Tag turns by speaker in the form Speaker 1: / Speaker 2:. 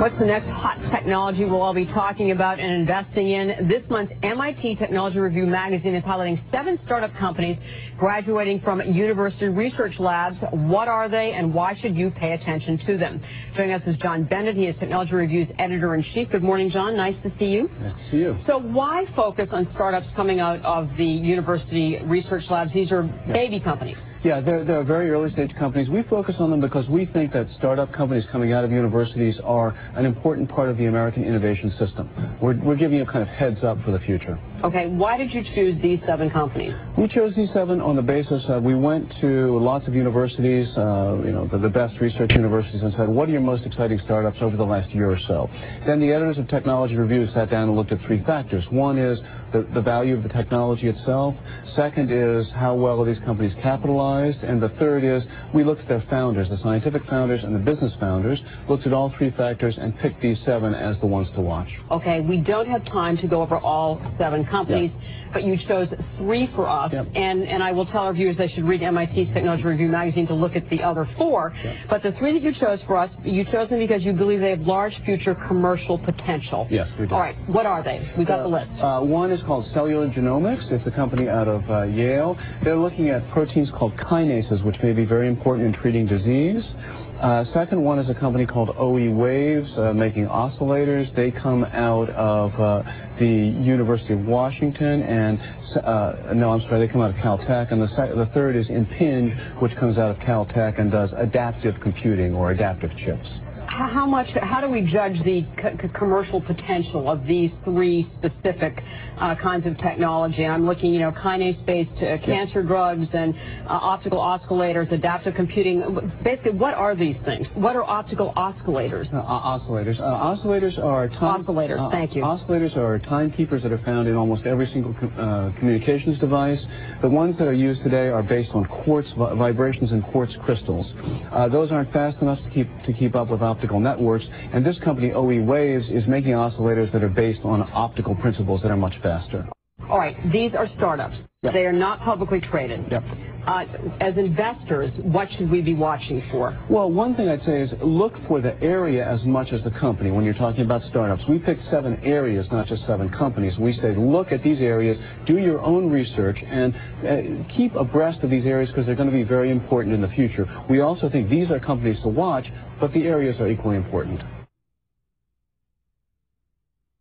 Speaker 1: What's the next hot technology we'll all be talking about and investing in? This month's MIT Technology Review magazine is highlighting 7 startup companies graduating from university research labs. What are they and why should you pay attention to them? Joining us is John Bennett. He is Technology Review's editor-in-chief. Good morning, John. Nice to see you.
Speaker 2: Nice to see you.
Speaker 1: So why focus on startups coming out of the university research labs? These are baby companies.
Speaker 2: Yeah, they're very early stage companies. We focus on them because we think that startup companies coming out of universities are an important part of the American innovation system. We're giving you a kind of heads up for the future.
Speaker 1: Okay, why did you choose these 7 companies?
Speaker 2: We chose these 7 on the basis we went to lots of universities, the best research universities, and said, what are your most exciting startups over the last year or so? Then the editors of Technology Review sat down and looked at 3 factors. One is the value of the technology itself. Second is how well are these companies capitalized. And the third is we looked at their founders, the scientific founders and the business founders, looked at all 3 factors and picked these 7 as the ones to watch.
Speaker 1: Okay, we don't have time to go over all 7 companies, but you chose 3 for us. And I will tell our viewers they should read MIT's Technology Review magazine to look at the other 4. But the 3 that you chose for us, you chose them because you believe they have large future commercial potential.
Speaker 2: Yes, we do.
Speaker 1: All right, what are they? We've got the list.
Speaker 2: One is called Cellular Genomics. It's a company out of Yale. They're looking at proteins called kinases, which may be very important in treating disease. Second one is a company called OEwaves, making oscillators. They come out of the University of Washington, and they come out of Caltech. And the third is Impinj, which comes out of Caltech and does adaptive computing or adaptive chips.
Speaker 1: How do we judge the commercial potential of these 3 specific kinds of technology? I'm looking, kinase-based cancer drugs and optical oscillators, adaptive computing. Basically, what are these things? What are optical oscillators?
Speaker 2: Oscillators. Oscillators are
Speaker 1: oscillators. Thank you.
Speaker 2: Oscillators are timekeepers that are found in almost every single communications device. The ones that are used today are based on quartz vibrations and quartz crystals. Those aren't fast enough to keep up with optical networks, and this company, OEwaves, is making oscillators that are based on optical principles that are much faster.
Speaker 1: All right, these are startups. They are not publicly traded. As investors, what should we be watching for?
Speaker 2: Well, one thing I'd say is look for the area as much as the company when you're talking about startups. We picked 7 areas, not just 7 companies. We say look at these areas, do your own research, and keep abreast of these areas because they're going to be very important in the future. We also think these are companies to watch, but the areas are equally important.